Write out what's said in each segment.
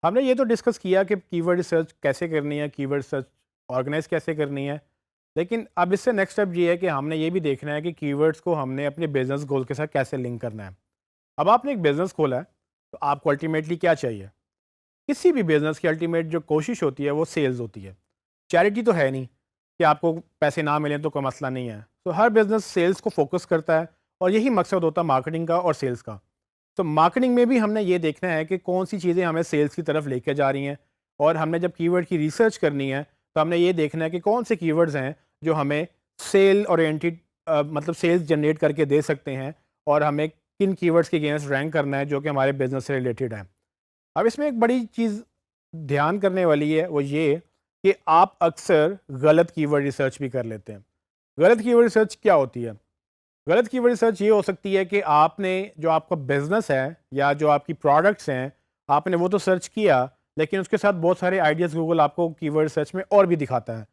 ہم نے یہ تو ڈسکس کیا کہ کی ورڈ ریسرچ کیسے کرنی ہے، کی ورڈ ریسرچ آرگنائز کیسے کرنی ہے، لیکن اب اس سے نیکسٹ اسٹیپ یہ ہے کہ ہم نے یہ بھی دیکھنا ہے کہ کی ورڈس کو ہم نے اپنے بزنس گول کے ساتھ کیسے لنک کرنا ہے۔ اب آپ نے ایک بزنس کھولا ہے تو آپ کو الٹیمیٹلی کیا چاہیے؟ کسی بھی بزنس کی الٹیمیٹ جو کوشش ہوتی ہے وہ سیلز ہوتی ہے، چیریٹی تو ہے نہیں کہ آپ کو پیسے نہ ملیں تو کوئی مسئلہ نہیں ہے۔ تو ہر بزنس سیلز کو فوکس کرتا ہے اور یہی مقصد ہوتا ہے مارکیٹنگ کا اور سیلز کا۔ تو مارکیٹنگ میں بھی ہم نے یہ دیکھنا ہے کہ کون سی چیزیں ہمیں سیلز کی طرف لے کے جا رہی ہیں، اور ہم نے جب کی ورڈ کی ریسرچ کرنی ہے تو ہم نے یہ دیکھنا ہے کہ کون سے کی ورڈز ہیں جو ہمیں سیل اورینٹیڈ مطلب سیلز جنریٹ کر کے دے سکتے ہیں، اور ہمیں کن کی ورڈز کے اگینسٹ رینک کرنا ہے جو کہ ہمارے بزنس سے ریلیٹڈ ہے۔ اب اس میں ایک بڑی چیز دھیان کرنے والی ہے، وہ یہ کہ آپ اکثر غلط کی ورڈ ریسرچ بھی کر لیتے ہیں۔ غلط کی ورڈ ریسرچ کیا ہوتی ہے؟ غلط کی ورڈ ریسرچ یہ ہو سکتی ہے کہ آپ نے جو آپ کا بزنس ہے یا جو آپ کی پروڈکٹس ہیں، آپ نے وہ تو سرچ کیا، لیکن اس کے ساتھ بہت سارے آئیڈیاز گوگل آپ کو کی ورڈ ریسرچ میں اور بھی دکھاتا ہے۔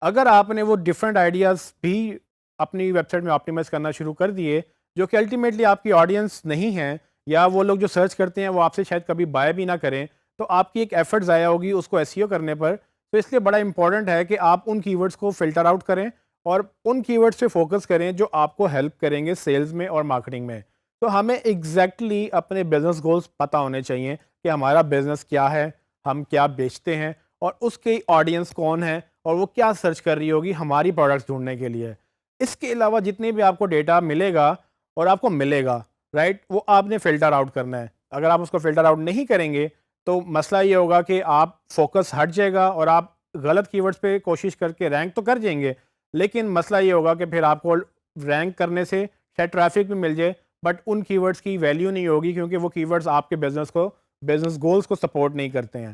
اگر آپ نے وہ ڈفرینٹ آئیڈیاز بھی اپنی ویب سائٹ میں آپٹیمائز کرنا شروع کر دیے، جو کہ الٹیمیٹلی آپ کی آڈینس نہیں ہیں، یا وہ لوگ جو سرچ کرتے ہیں وہ آپ سے شاید کبھی بائی بھی نہ کریں، تو آپ کی ایک ایفرٹ ضائع ہوگی اس کو ایس ای او کرنے پر۔ تو اس لیے بڑا امپورٹنٹ ہے کہ آپ ان کی ورڈس کو فلٹر آؤٹ کریں اور ان کی ورڈس پہ فوکس کریں جو آپ کو ہیلپ کریں گے سیلز میں اور مارکیٹنگ میں۔ تو ہمیں ایگزیکٹلی اپنے بزنس گولز پتہ ہونے چاہیے کہ ہمارا بزنس کیا ہے، ہم کیا بیچتے ہیں، اور اس کی آڈینس کون ہے، اور وہ کیا سرچ کر رہی ہوگی ہماری پروڈکٹس ڈھونڈنے کے لیے۔ اس کے علاوہ جتنے بھی آپ کو ڈیٹا ملے گا اور آپ کو ملے گا، رائٹ، وہ آپ نے فلٹر آؤٹ کرنا ہے۔ اگر آپ اس کو فلٹر آؤٹ نہیں کریں گے تو مسئلہ یہ ہوگا کہ آپ فوکس ہٹ جائے گا اور آپ غلط کی ورڈز پہ کوشش کر کے رینک تو کر جائیں گے، لیکن مسئلہ یہ ہوگا کہ پھر آپ کو رینک کرنے سے شاید ٹریفک بھی مل جائے، بٹ ان کی ورڈز کی ویلیو نہیں ہوگی کیونکہ وہ کی ورڈز آپ کے بزنس گولز کو سپورٹ نہیں کرتے ہیں۔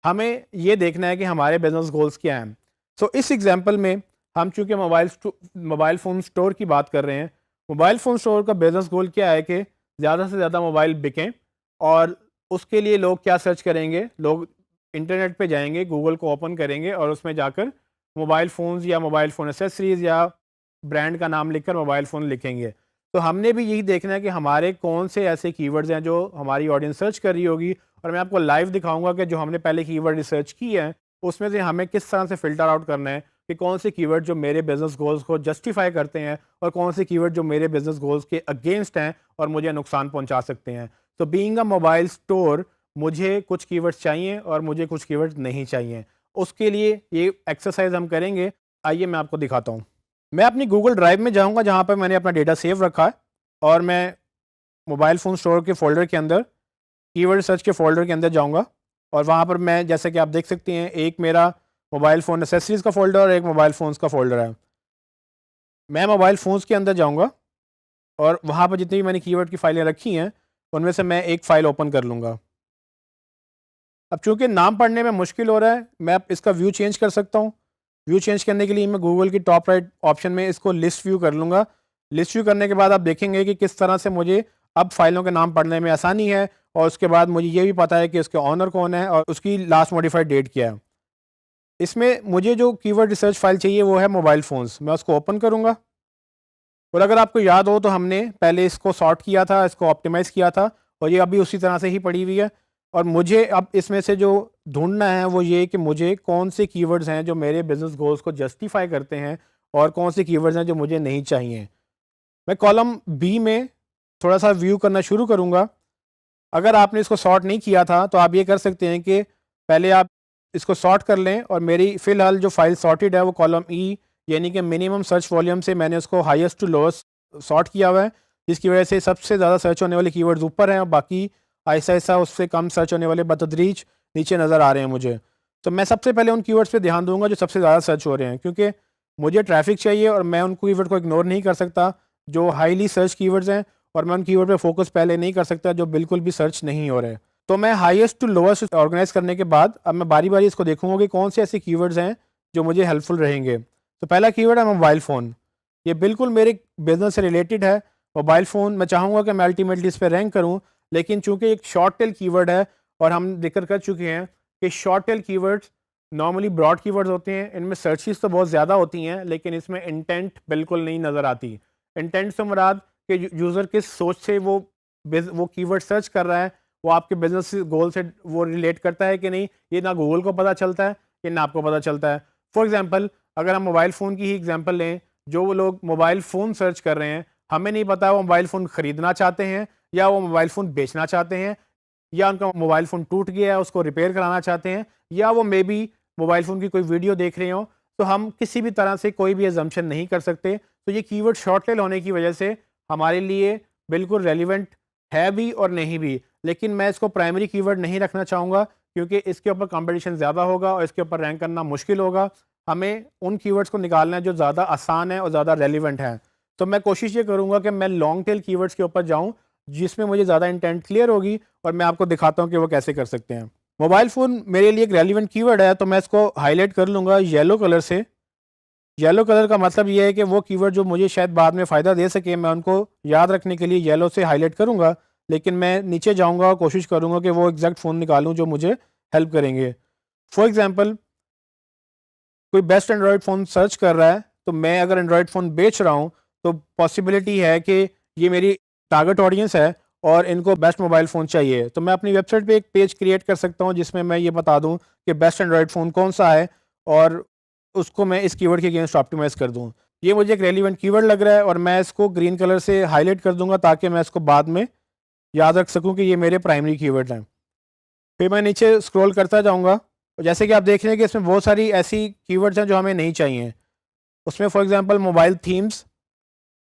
ہمیں یہ دیکھنا ہے کہ ہمارے بزنس گولز کیا ہیں۔ سو اس ایگزامپل میں ہم چونکہ موبائل فون اسٹور کی بات کر رہے ہیں، موبائل فون اسٹور کا بزنس گول کیا ہے کہ زیادہ سے زیادہ موبائل بکیں، اور اس کے لیے لوگ کیا سرچ کریں گے؟ لوگ انٹرنیٹ پہ جائیں گے، گوگل کو اوپن کریں گے اور اس میں جا کر موبائل فونز یا موبائل فون ایسیسریز یا برانڈ کا نام لکھ کر موبائل فون لکھیں گے۔ تو ہم نے بھی یہی دیکھنا ہے کہ ہمارے کون سے ایسے کی ورڈز ہیں جو ہماری آڈینس سرچ کر رہی ہوگی، اور میں آپ کو لائیو دکھاؤں گا کہ جو ہم نے پہلے کی ورڈ ریسرچ کی ہے اس میں سے ہمیں کس طرح سے فلٹر آؤٹ کرنا ہے کہ کون سے کی ورڈ جو میرے بزنس گولز کو جسٹیفائی کرتے ہیں، اور کون سے کی ورڈ جو میرے بزنس گولز کے اگینسٹ ہیں اور مجھے نقصان پہنچا سکتے ہیں۔ تو بینگ اے موبائل اسٹور مجھے کچھ کی ورڈز چاہیے اور مجھے کچھ کی ورڈز نہیں چاہیے۔ اس کے لیے یہ ایکسرسائز ہم کریں گے۔ آئیے میں آپ کو دکھاتا ہوں۔ میں اپنی گوگل ڈرائیو میں جاؤں گا جہاں پہ میں نے اپنا ڈیٹا سیو رکھا ہے، اور میں موبائل فون اسٹور کے فولڈر کے اندر کی ورڈ سرچ کے فولڈر کے اندر جاؤں گا، اور وہاں پر میں جیسے کہ آپ دیکھ سکتے ہیں ایک میرا موبائل فون ایسیسریز کا فولڈر اور ایک موبائل فونز کا فولڈر ہے۔ میں موبائل فونز کے اندر جاؤں گا اور وہاں پر جتنی بھی میں نے کی ورڈ کی فائلیں رکھی ہیں ان میں سے میں ایک فائل اوپن کر لوں گا۔ اب چونکہ نام پڑھنے میں مشکل ہو رہا ہے، میں اب اس کا ویو چینج کر سکتا ہوں۔ ویو چینج کرنے کے لیے میں گوگل کی ٹاپ رائٹ آپشن میں اس کو لسٹ ویو کر لوں گا۔ لسٹ ویو کرنے کے بعد آپ دیکھیں گے کہ کس طرح سے مجھے اب فائلوں کے نام پڑھنے میں آسانی ہے، اور اس کے بعد مجھے یہ بھی پتہ ہے کہ اس کے آنر کون ہے اور اس کی لاسٹ موڈیفائڈ ڈیٹ کیا ہے۔ اس میں مجھے جو کی ورڈ ریسرچ فائل چاہیے وہ ہے موبائل فونز۔ میں اس کو اوپن کروں گا، اور اگر آپ کو یاد ہو تو ہم نے پہلے اس کو سارٹ کیا تھا، اس کو آپٹیمائز کیا تھا، اور یہ ابھی اسی طرح سے ہی پڑی ہوئی ہے۔ اور مجھے اب اس میں سے جو ڈھونڈنا ہے وہ یہ کہ مجھے کون سے کی ورڈز ہیں جو میرے بزنس گولز کو جسٹیفائی کرتے ہیں، اور کون سے کی ورڈز ہیں جو مجھے نہیں چاہیے۔ میں کالم بی میں تھوڑا سا ویو کرنا شروع کروں گا۔ اگر آپ نے اس کو سارٹ نہیں کیا تھا تو آپ یہ کر سکتے ہیں کہ پہلے آپ اس کو سارٹ کر لیں، اور میری فی الحال جو فائل سارٹیڈ ہے وہ کالم ای یعنی کہ منیمم سرچ والیوم سے میں نے اس کو ہائیسٹ ٹو لوسٹ سارٹ کیا ہوا ہے، جس کی وجہ سے سب سے زیادہ سرچ ہونے والے کی ورڈز اوپر ہیں اور باقی آہستہ آہستہ اس سے کم سرچ ہونے والے بتدریج نیچے نظر آ رہے ہیں مجھے۔ تو میں سب سے پہلے ان کی ورڈز پہ دھیان دوں گا جو سب سے زیادہ سرچ ہو رہے ہیں، کیونکہ مجھے ٹریفک چاہیے اور میں ان کی ورڈ کو اگنور نہیں کر سکتا جو ہائیلی سرچ کی ورڈز ہیں، اور میں ان کی ورڈ پہ فوکس پہلے نہیں کر سکتا جو بالکل بھی سرچ نہیں ہو رہے۔ تو میں ہائیسٹ ٹو لوسٹ آرگنائز کرنے کے بعد اب میں باری باری اس کو دیکھوں گا کہ کون سے ایسے کی ورڈز ہیں جو مجھے ہیلپ فل رہیں گے۔ تو پہلا کی ورڈ ہے موبائل فون۔ یہ بالکل میرے بزنس سے ریلیٹڈ ہے۔ موبائل فون میں چاہوں گا کہ میں الٹیمیٹلی اس پہ رینک کروں، لیکن چونکہ ایک شارٹ ٹیل کی ورڈ ہے اور ہم ذکر کر چکے ہیں کہ شارٹ ٹیل کی ورڈز نارملی براڈ کی ورڈز ہوتے ہیں، ان میں سرچز تو بہت زیادہ ہوتی ہیں لیکن اس میں انٹینٹ بالکل نہیں نظر آتی۔ انٹینٹ سے مراد کہ یوزر کس سوچ سے وہ کی ورڈ سرچ کر رہا ہے وہ آپ کے بزنس گول سے وہ ریلیٹ کرتا ہے کہ نہیں، یہ نہ گوگل کو پتہ چلتا ہے کہ نہ آپ کو پتہ چلتا ہے. فار ایگزامپل اگر ہم موبائل فون کی ہی ایگزامپل لیں، جو وہ لوگ موبائل فون سرچ کر رہے ہیں، ہمیں نہیں پتا وہ موبائل فون خریدنا چاہتے ہیں یا وہ موبائل فون بیچنا چاہتے ہیں، یا ان کا موبائل فون ٹوٹ گیا ہے اس کو ریپیئر کرانا چاہتے ہیں، یا وہ مے بی موبائل فون کی کوئی ویڈیو دیکھ رہے ہوں. تو ہم کسی بھی طرح سے کوئی بھی ایزمپشن نہیں کر سکتے. تو یہ کی ورڈ شارٹ ٹیل ہونے کی وجہ سے ہمارے لیے بالکل ریلیونٹ ہے بھی اور نہیں بھی. لیکن میں اس کو پرائمری کی ورڈ نہیں رکھنا چاہوں گا کیونکہ اس کے اوپر کمپٹیشن زیادہ ہوگا اور اس کے اوپر رینک کرنا مشکل ہوگا. ہمیں ان کی ورڈس کو نکالنا ہے جو زیادہ آسان ہیں اور زیادہ ریلیونٹ ہیں. تو میں کوشش یہ کروں گا کہ میں لانگ ٹیل کی ورڈس کے اوپر جاؤں جس میں مجھے زیادہ انٹینٹ کلیئر ہوگی، اور میں آپ کو دکھاتا ہوں کہ وہ کیسے کر سکتے ہیں. موبائل فون میرے لیے ایک ریلیونٹ کی ورڈ ہے، تو میں اس کو ہائی لائٹ کر لوں گا یلو کلر سے. یلو کلر کا مطلب یہ ہے کہ وہ کی ورڈ جو مجھے شاید بعد میں فائدہ دے سکے، میں ان کو یاد رکھنے کے لیے یلو سے ہائی لائٹ کروں گا. لیکن میں نیچے جاؤں گا اور کوشش کروں گا کہ وہ ایگزیکٹ فون نکالوں جو مجھے ہیلپ کریں گے. فار ایگزامپل کوئی بیسٹ اینڈرائڈ فون سرچ کر رہا ہے، تو میں اگر اینڈرائڈ فون بیچ رہا ہوں تو پاسبلٹی ہے کہ یہ میری ٹارگٹ آڈینس ہے اور ان کو بیسٹ موبائل فون چاہیے. تو میں اپنی ویب سائٹ پہ ایک پیج کریٹ کر سکتا ہوں جس میں یہ بتا دوں کہ بیسٹ اینڈرائڈ فون کون سا ہے اور اس کو میں اس کی ورڈ کے اگینسٹ آپٹیمائز کر دوں. یہ مجھے ایک ریلیونٹ کی ورڈ لگ رہا ہے اور میں اس کو گرین کلر سے ہائی لائٹ کر دوں گا تاکہ میں اس کو بعد میں یاد رکھ سکوں کہ یہ میرے پرائمری کی ورڈ ہیں. پھر میں نیچے اسکرول کرتا جاؤں گا، جیسے کہ آپ دیکھ رہے ہیں کہ اس میں بہت ساری ایسی کی ورڈز ہیں جو ہمیں نہیں چاہیے. اس میں فار ایگزامپل موبائل تھیمز،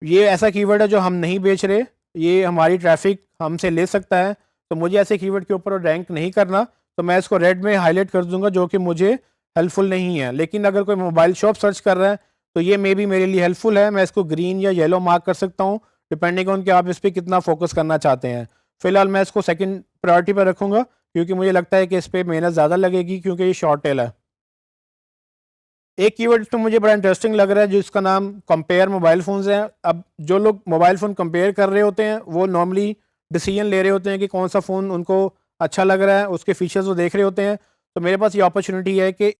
یہ ایسا کی ورڈ ہے جو ہم نہیں بیچ رہے، یہ ہماری ٹریفک ہم سے لے سکتا ہے. تو مجھے ایسے کی ورڈ کے اوپر رینک نہیں کرنا، تو میں اس کو ریڈ میں ہائی لائٹ کر دوں گا جو کہ مجھے ہیلپ فل نہیں ہے. لیکن اگر کوئی موبائل شاپ سرچ کر رہا ہے تو یہ مے بی میرے لیے ہیلپ فل ہے، میں اس کو گرین یا یلو مارک کر سکتا ہوں ڈپینڈنگ آن کہ آپ اس پہ کتنا فوکس کرنا چاہتے ہیں. فی الحال میں اس کو سیکنڈ پرائرٹی پہ رکھوں گا کیونکہ مجھے لگتا ہے کہ اس پہ محنت زیادہ لگے گی کیونکہ یہ شارٹ ٹیل ہے. ایک کی ورڈ تو مجھے بڑا انٹرسٹنگ لگ رہا ہے جس کا نام کمپیئر موبائل فونز ہیں. اب جو لوگ موبائل فون کمپیئر کر رہے ہوتے ہیں وہ نارملی ڈیسیجن لے رہے ہوتے ہیں کہ کون سا فون ان کو اچھا لگ رہا ہے، اس کے فیچرز وہ دیکھ رہے ہوتے ہیں. تو میرے پاس یہ اپرچونیٹی ہے کہ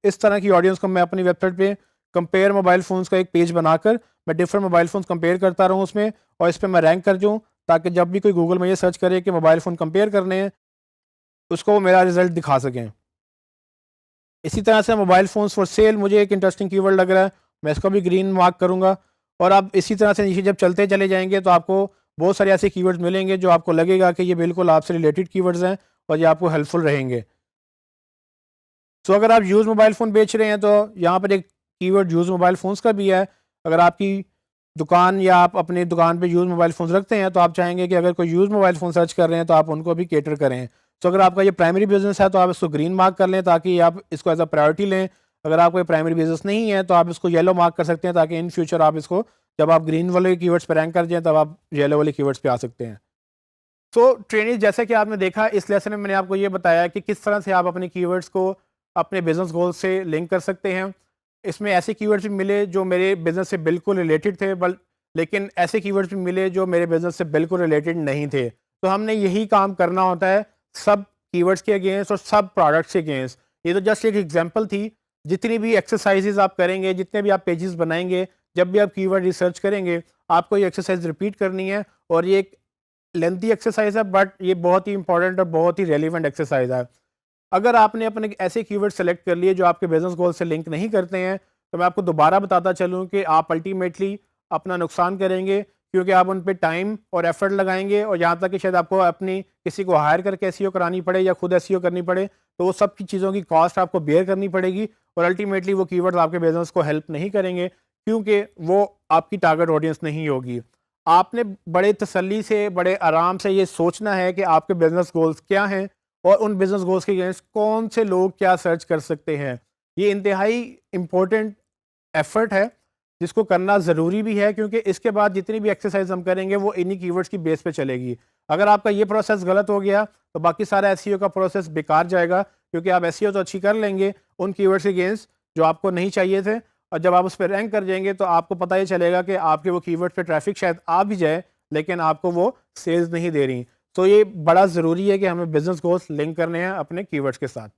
اس طرح کی آڈینس کو میں اپنی ویب سائٹ پہ کمپیئر موبائل فونز کا ایک پیج بنا کر میں ڈفرنٹ موبائل فونز کمپیئر کرتا رہوں اس میں، اور اس پہ میں رینک کر جاؤں تاکہ جب بھی کوئی گوگل میں یہ سرچ کرے کہ موبائل فون کمپیئر کرنے ہیں اس کو وہ میرا رزلٹ دکھا سکیں. اسی طرح سے موبائل فونز فار سیل مجھے ایک انٹرسٹنگ کی ورڈ لگ رہا ہے، میں اس کو بھی گرین مارک کروں گا. اور آپ اسی طرح سے نیچے جب چلتے چلے جائیں گے تو آپ کو بہت سارے ایسے کی ورڈز ملیں گے جو آپ کو لگے گا کہ یہ بالکل آپ سے ریلیٹڈ کی ورڈز ہیں اور یہ آپ کو ہیلپ فل رہیں گے. سو اگر آپ یوز موبائل فون بیچ رہے ہیں تو یہاں پر ایک کی ورڈ یوز موبائل فونز کا بھی ہے. اگر آپ کی دکان یا آپ اپنی دکان پہ یوز موبائل فونز رکھتے ہیں تو آپ چاہیں گے کہ اگر کوئی یوز موبائل فون سرچ کر رہے ہیں تو آپ ان کو بھی کیٹر کریں. تو اگر آپ کا یہ پرائمری بزنس ہے تو آپ اس کو گرین مارک کر لیں تاکہ آپ اس کو ایز اے پرائرٹی لیں. اگر آپ کو پرائمری بزنس نہیں ہے تو آپ اس کو یلو مارک کر سکتے ہیں تاکہ ان فیوچر آپ اس کو جب آپ گرین والے کی ورڈس پہ رینک کر جائیں تب آپ یلو والے کی ورڈس پہ آ سکتے ہیں. سو ٹرینیز جیسا کہ آپ نے دیکھا اس لیسن میں نے آپ کو یہ بتایا کہ کس طرح سے آپ اپنے کی ورڈس کو اپنے بزنس گول سے لنک کر سکتے ہیں. اس میں ایسے کی ورڈس بھی ملے جو میرے بزنس سے بالکل ریلیٹڈ تھے، لیکن ایسے کی ورڈس بھی ملے جو میرے بزنس سے بالکل ریلیٹڈ نہیں تھے. تو ہم نے یہی کام کرنا ہوتا ہے سب کی ورڈس کے اگینسٹ اور سب پروڈکٹس کے اگینسٹ. یہ تو جسٹ ایک ایگزامپل تھی. جتنی بھی ایکسرسائزز آپ کریں گے، جتنے بھی آپ پیجز بنائیں گے، جب بھی آپ کی ورڈ ریسرچ کریں گے آپ کو یہ ایکسرسائز ریپیٹ کرنی ہے. اور یہ ایک لینتھی ایکسرسائز ہے بٹ یہ بہت ہی امپورٹنٹ اور بہت ہی ریلیونٹ ایکسرسائز ہے. اگر آپ نے اپنے ایسے کی ورڈ سلیکٹ کر لیے جو آپ کے بزنس گول سے لنک نہیں کرتے ہیں تو میں آپ کو دوبارہ بتاتا چلوں کہ آپ الٹیمیٹلی اپنا نقصان کریں گے کیونکہ آپ ان پہ ٹائم اور ایفرٹ لگائیں گے، اور یہاں تک کہ شاید آپ کو اپنی کسی کو ہائر کر کے ایس ای او کرانی پڑے یا خود ایس ای او کرنی پڑے تو وہ سب کی چیزوں کی کاسٹ آپ کو بیئر کرنی پڑے گی. اور الٹیمیٹلی وہ کی ورڈز آپ کے بزنس کو ہیلپ نہیں کریں گے کیونکہ وہ آپ کی ٹارگٹ آڈینس نہیں ہوگی. آپ نے بڑے تسلی سے، بڑے آرام سے یہ سوچنا ہے کہ آپ کے بزنس گولز کیا ہیں اور ان بزنس گولز کے اگینسٹ کون سے لوگ کیا سرچ کر سکتے ہیں. یہ انتہائی امپورٹنٹ ایفرٹ ہے جس کو کرنا ضروری بھی ہے کیونکہ اس کے بعد جتنی بھی ایکسرسائز ہم کریں گے وہ انہی کی ورڈز کی بیس پہ چلے گی. اگر آپ کا یہ پروسیس غلط ہو گیا تو باقی سارا ایس ای او کا پروسیس بیکار جائے گا کیونکہ آپ ایس ای او تو اچھی کر لیں گے ان کی ورڈز کے اگینسٹ جو آپ کو نہیں چاہیے تھے، اور جب آپ اس پہ رینک کر جائیں گے تو آپ کو پتہ یہ چلے گا کہ آپ کے وہ کی ورڈ پہ ٹریفک شاید آ بھی جائے لیکن آپ کو وہ سیلز نہیں دے رہی. تو یہ بڑا ضروری ہے کہ ہمیں بزنس گولز لنک کرنے ہیں اپنے کی ورڈز کے ساتھ.